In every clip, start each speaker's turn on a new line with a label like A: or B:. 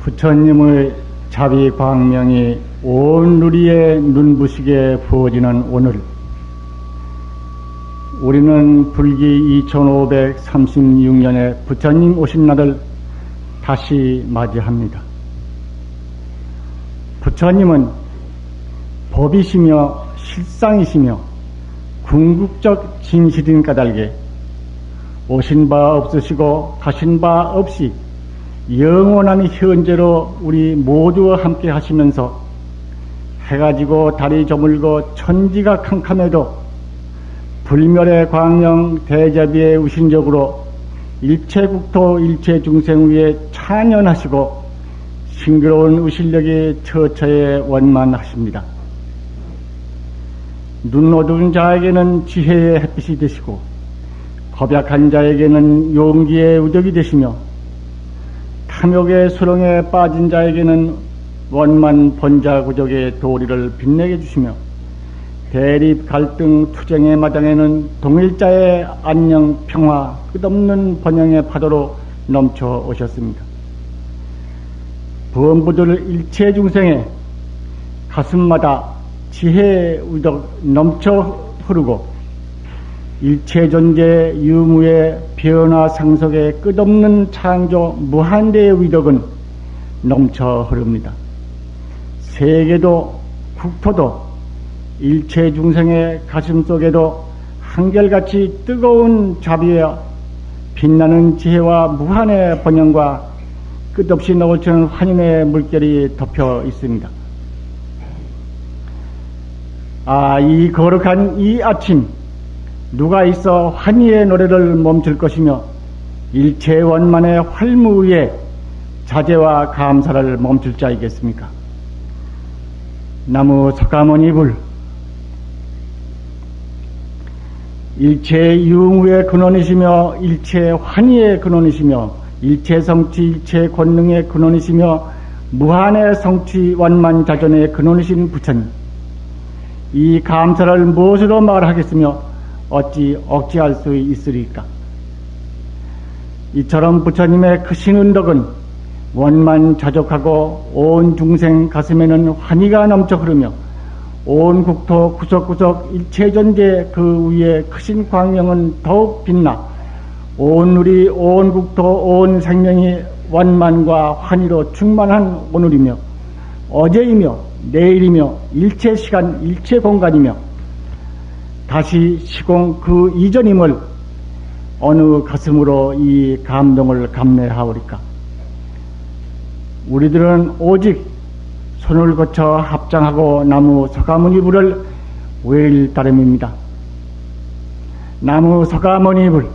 A: 부처님의 자비 광명이 온 누리의 눈부시게 부어지는 오늘, 우리는 불기 2536년에 부처님 오신 날을 다시 맞이합니다. 부처님은 법이시며 실상이시며 궁극적 진실인 까닭에 오신 바 없으시고 가신 바 없이 영원한 현재로 우리 모두와 함께 하시면서 해가 지고 달이 저물고 천지가 캄캄해도 불멸의 광명 대자비의 우신적으로 일체 국토 일체 중생 위에 찬연하시고 싱그러운 우실력이 처처에 원만하십니다. 눈 어두운 자에게는 지혜의 햇빛이 되시고 겁약한 자에게는 용기의 우덕이 되시며 탐욕의 수렁에 빠진 자에게는 원만 번자구적의 도리를 빛내게 주시며 대립 갈등 투쟁의 마당에는 동일자의 안녕 평화 끝없는 번영의 파도로 넘쳐 오셨습니다. 부원부들 일체 중생의 가슴마다 지혜의 우덕 넘쳐 흐르고 일체 존재 유무의 변화 상속의 끝없는 창조 무한대의 위덕은 넘쳐 흐릅니다. 세계도 국토도 일체 중생의 가슴 속에도 한결같이 뜨거운 자비와 빛나는 지혜와 무한의 번영과 끝없이 넘치는 환인의 물결이 덮여 있습니다. 이 거룩한 이 아침, 누가 있어 환희의 노래를 멈출 것이며 일체 원만의 활무 위에 자제와 감사를 멈출 자이겠습니까? 나무 석가모니 불, 일체 유무의 근원이시며 일체 환희의 근원이시며 일체 성취 일체 권능의 근원이시며 무한의 성취 완만자존의 근원이신 부처님, 이 감사를 무엇으로 말하겠으며 어찌 억지할 수 있으리까? 이처럼 부처님의 크신 은덕은 원만자족하고 온 중생 가슴에는 환희가 넘쳐 흐르며 온 국토 구석구석 일체 존재 그 위에 크신 광명은 더욱 빛나 온 우리 온 국토 온 생명이 원만과 환희로 충만한 오늘이며 어제이며 내일이며 일체 시간 일체 공간이며 다시 시공 그 이전임을 어느 가슴으로 이 감동을 감내하오리까? 우리들은 오직 손을 거쳐 합장하고 나무 석가모니 불을 외일 따름입니다. 나무 석가모니 불,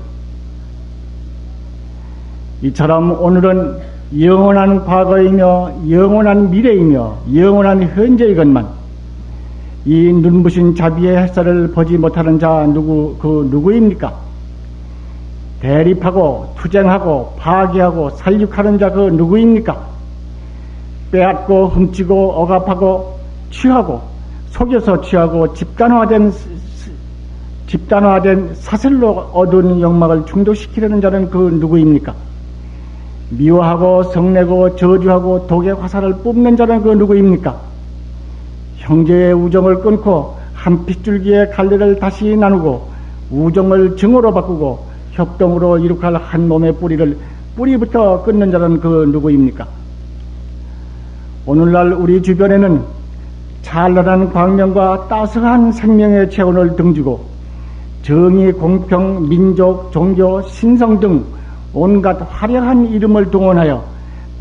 A: 이처럼 오늘은 영원한 과거이며 영원한 미래이며 영원한 현재이건만 이 눈부신 자비의 햇살을 보지 못하는 자 누구입니까? 대립하고 투쟁하고 파괴하고 살육하는 자 그 누구입니까? 빼앗고 훔치고 억압하고 취하고 속여서 취하고 집단화된 사슬로 얻은 영막을 중독시키려는 자는 그 누구입니까? 미워하고 성내고 저주하고 독의 화살을 뿜는 자는 그 누구입니까? 형제의 우정을 끊고 한 핏줄기의 갈래를 다시 나누고 우정을 정으로 바꾸고 협동으로 이룩할 한 몸의 뿌리를 뿌리부터 끊는 자는 그 누구입니까? 오늘날 우리 주변에는 찬란한 광명과 따스한 생명의 체온을 등지고 정의, 공평, 민족, 종교, 신성 등 온갖 화려한 이름을 동원하여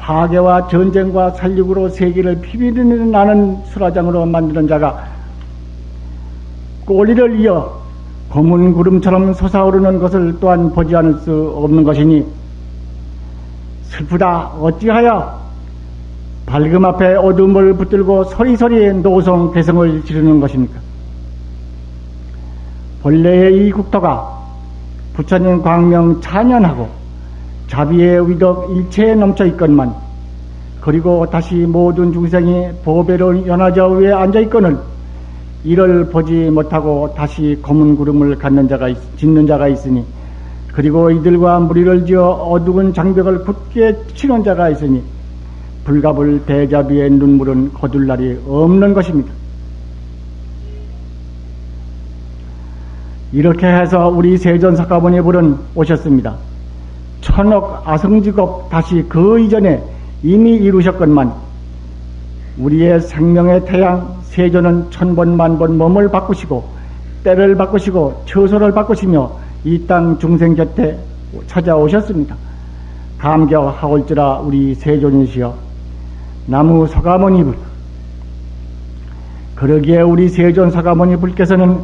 A: 파괴와 전쟁과 살육으로 세계를 피비리는 나는 수라장으로 만드는 자가 꼬리를 이어 고문 구름처럼 솟아오르는 것을 또한 보지 않을 수 없는 것이니 슬프다. 어찌하여 밝음 앞에 어둠을 붙들고 소리소리 노성 개성을 지르는 것입니까? 본래의 이 국토가 부처님 광명 찬연하고 자비의 위덕 일체에 넘쳐 있건만 그리고 다시 모든 중생이 보배로운 연화자 위에 앉아 있거늘 이를 보지 못하고 다시 검은 구름을 짓는 자가 있으니 그리고 이들과 무리를 지어 어두운 장벽을 굳게 치는 자가 있으니 불갑을 대자비의 눈물은 거둘 날이 없는 것입니다. 이렇게 해서 우리 세존사가모니 불은 오셨습니다. 천억 아성직업 다시 그 이전에 이미 이루셨건만 우리의 생명의 태양 세존은 천번 만번 몸을 바꾸시고 때를 바꾸시고 처소를 바꾸시며 이 땅 중생 곁에 찾아오셨습니다. 감격하올지라 우리 세존이시여 나무 서가모니 불. 그러기에 우리 세존 서가모니 불께서는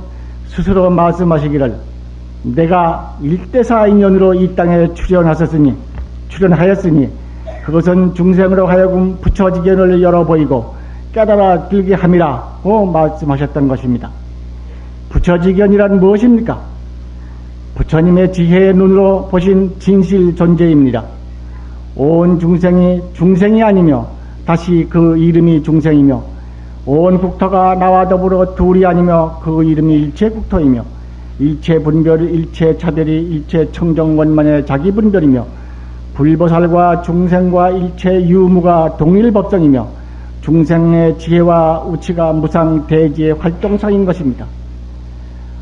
A: 스스로 말씀하시기를 내가 일대사 인연으로 이 땅에 출연하였으니 그것은 중생으로 하여금 부처지견을 열어 보이고 깨달아 들게 함이라고 말씀하셨던 것입니다. 부처지견이란 무엇입니까? 부처님의 지혜의 눈으로 보신 진실 존재입니다. 온 중생이 아니며 다시 그 이름이 중생이며 온 국토가 나와 더불어 둘이 아니며 그 이름이 일체국토이며 일체 분별, 일체 차별이 일체 청정원만의 자기 분별이며 불보살과 중생과 일체 유무가 동일법성이며 중생의 지혜와 우치가 무상 대지의 활동상인 것입니다.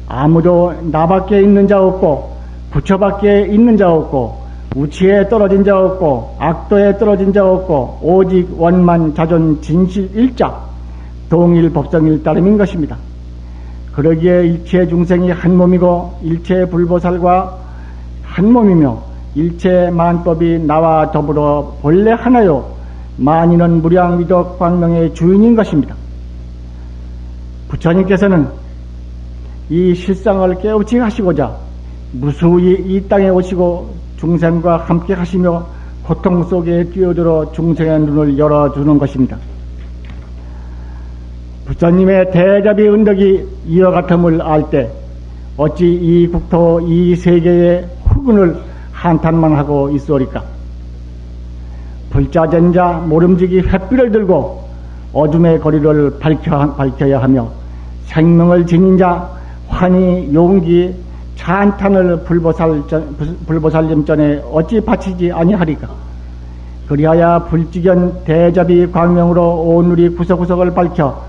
A: 아무도 나밖에 있는 자 없고 부처밖에 있는 자 없고 우치에 떨어진 자 없고 악도에 떨어진 자 없고 오직 원만 자존 진실 일자 동일 법성일 따름인 것입니다. 그러기에 일체 중생이 한 몸이고 일체 불보살과 한 몸이며 일체 만법이 나와 더불어 본래 하나요 만인은 무량위덕 광명의 주인인 것입니다. 부처님께서는 이 실상을 깨우치 하시고자 무수히 이 땅에 오시고 중생과 함께 하시며 고통 속에 뛰어들어 중생의 눈을 열어주는 것입니다. 부처님의 대자비 은덕이 이와 같음을 알 때 어찌 이 국토 이 세계의 후근을 한탄만 하고 있소리까? 불자전자 모름지기 횃불을 들고 어둠의 거리를 밝혀야 하며 생명을 지닌 자 환희 용기 찬탄을 불보살님 전에 어찌 바치지 아니하리까? 그리하여 불지견 대자비 광명으로 온 우리 구석구석을 밝혀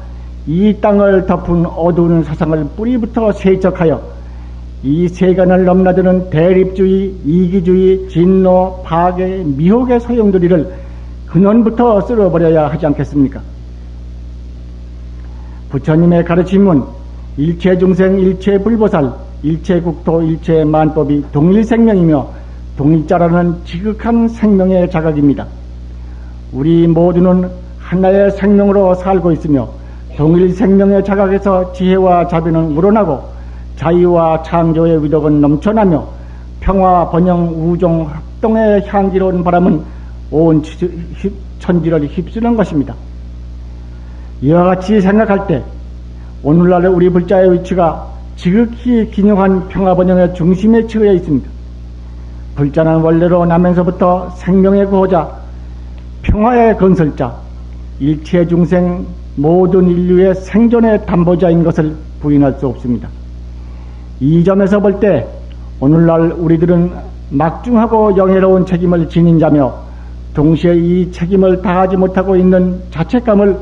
A: 이 땅을 덮은 어두운 사상을 뿌리부터 세척하여 이 세간을 넘나드는 대립주의, 이기주의, 진노, 파괴, 미혹의 소용돌이를 근원부터 쓸어버려야 하지 않겠습니까? 부처님의 가르침은 일체 중생, 일체 불보살, 일체 국토, 일체 만법이 동일생명이며 동일자라는 지극한 생명의 자각입니다. 우리 모두는 하나의 생명으로 살고 있으며 동일생명의 자각에서 지혜와 자비는 우러나고 자유와 창조의 위덕은 넘쳐나며 평화, 번영, 우종, 합동의 향기로운 바람은 온 천지를 휩쓰는 것입니다. 이와 같이 생각할 때 오늘날의 우리 불자의 위치가 지극히 기묘한 평화번영의 중심에 처해 있습니다. 불자는 원래로 나면서부터 생명의 구호자, 평화의 건설자, 일체 중생 모든 인류의 생존의 담보자인 것을 부인할 수 없습니다. 이 점에서 볼 때 오늘날 우리들은 막중하고 영예로운 책임을 지닌 자며 동시에 이 책임을 다하지 못하고 있는 자책감을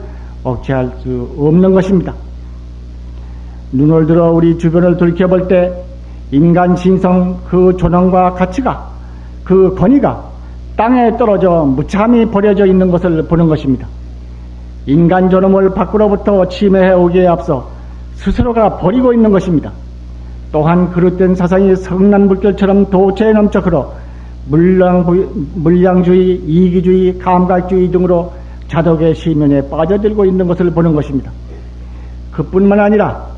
A: 억제할 수 없는 것입니다. 눈을 들어 우리 주변을 돌이켜볼 때 인간 신성 그 존엄과 가치가 그 권위가 땅에 떨어져 무참히 버려져 있는 것을 보는 것입니다. 인간 존엄을 밖으로부터 침해해 오기에 앞서 스스로가 버리고 있는 것입니다. 또한 그릇된 사상이 성난물결처럼 도체에 넘쳐 흘러 물량주의, 이기주의, 감각주의 등으로 자덕의 시면에 빠져들고 있는 것을 보는 것입니다. 그뿐만 아니라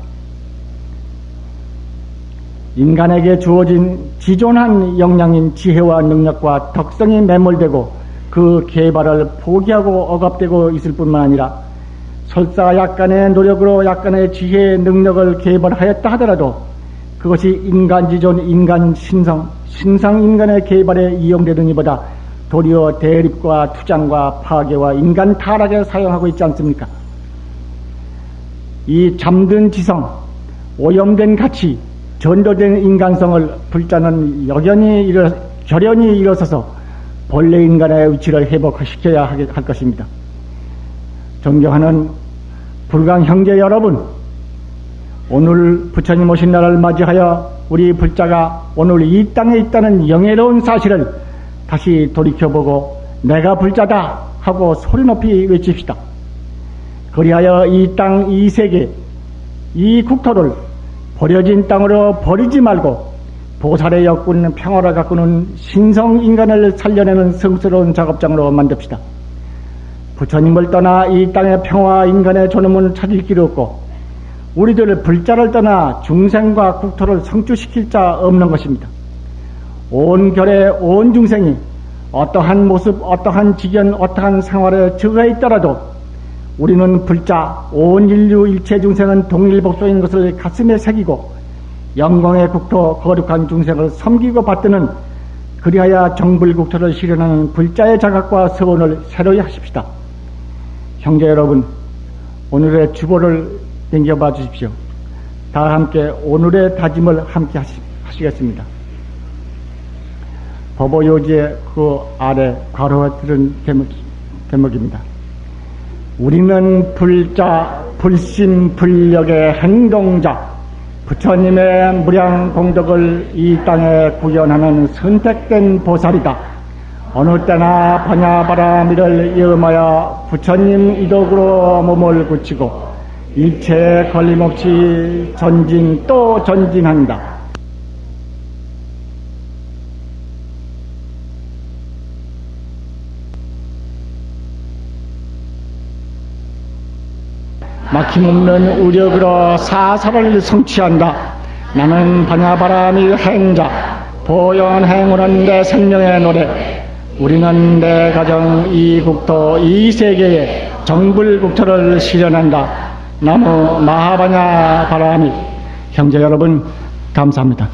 A: 인간에게 주어진 지존한 역량인 지혜와 능력과 덕성이 매몰되고 그 개발을 포기하고 억압되고 있을 뿐만 아니라 설사 약간의 노력으로 약간의 지혜의 능력을 개발하였다 하더라도 그것이 인간지존, 인간신성, 신성인간의 개발에 이용되는 이보다 도리어 대립과 투장과 파괴와 인간 타락에 사용하고 있지 않습니까? 이 잠든 지성, 오염된 가치, 전도된 인간성을 불자는 결연히 일어서서 본래 인간의 위치를 회복시켜야 할 것입니다. 존경하는 불강 형제 여러분, 오늘 부처님 오신 날을 맞이하여 우리 불자가 오늘 이 땅에 있다는 영예로운 사실을 다시 돌이켜보고 내가 불자다 하고 소리높이 외칩시다. 그리하여 이 땅, 이 세계, 이 국토를 버려진 땅으로 버리지 말고 보살의 역군 평화를 가꾸는 신성인간을 살려내는 성스러운 작업장으로 만듭시다. 부처님을 떠나 이 땅의 평화 인간의 존엄은 찾을 길이 없고 우리들 불자를 떠나 중생과 국토를 성취시킬 자 없는 것입니다. 온 결의 온 중생이 어떠한 모습, 어떠한 직연, 어떠한 생활에 처해 있더라도 우리는 불자, 온 인류 일체 중생은 동일복소인 것을 가슴에 새기고 영광의 국토, 거룩한 중생을 섬기고 받드는 그리하여 정불국토를 실현하는 불자의 자각과 서원을 새로이 하십시다. 형제 여러분, 오늘의 주보를 넘겨봐 주십시오. 다 함께 오늘의 다짐을 함께 하시겠습니다. 법보요지의 그 아래 괄호에 들은 대목입니다. 우리는 불자, 불심불력의 행동자, 부처님의 무량 공덕을 이 땅에 구현하는 선택된 보살이다. 어느 때나 번야바라미를 염하여 부처님 이덕으로 몸을 굳히고 일체에 걸림없이 전진 또 전진한다. 막힘없는 우력으로 사사를 성취한다. 나는 번야바라미 행자, 보현행운은 내 생명의 노래. 우리는 내 가정, 이 국토, 이 세계에 정불국토를 실현한다. 나무 마하바냐 바라미. 형제 여러분, 감사합니다.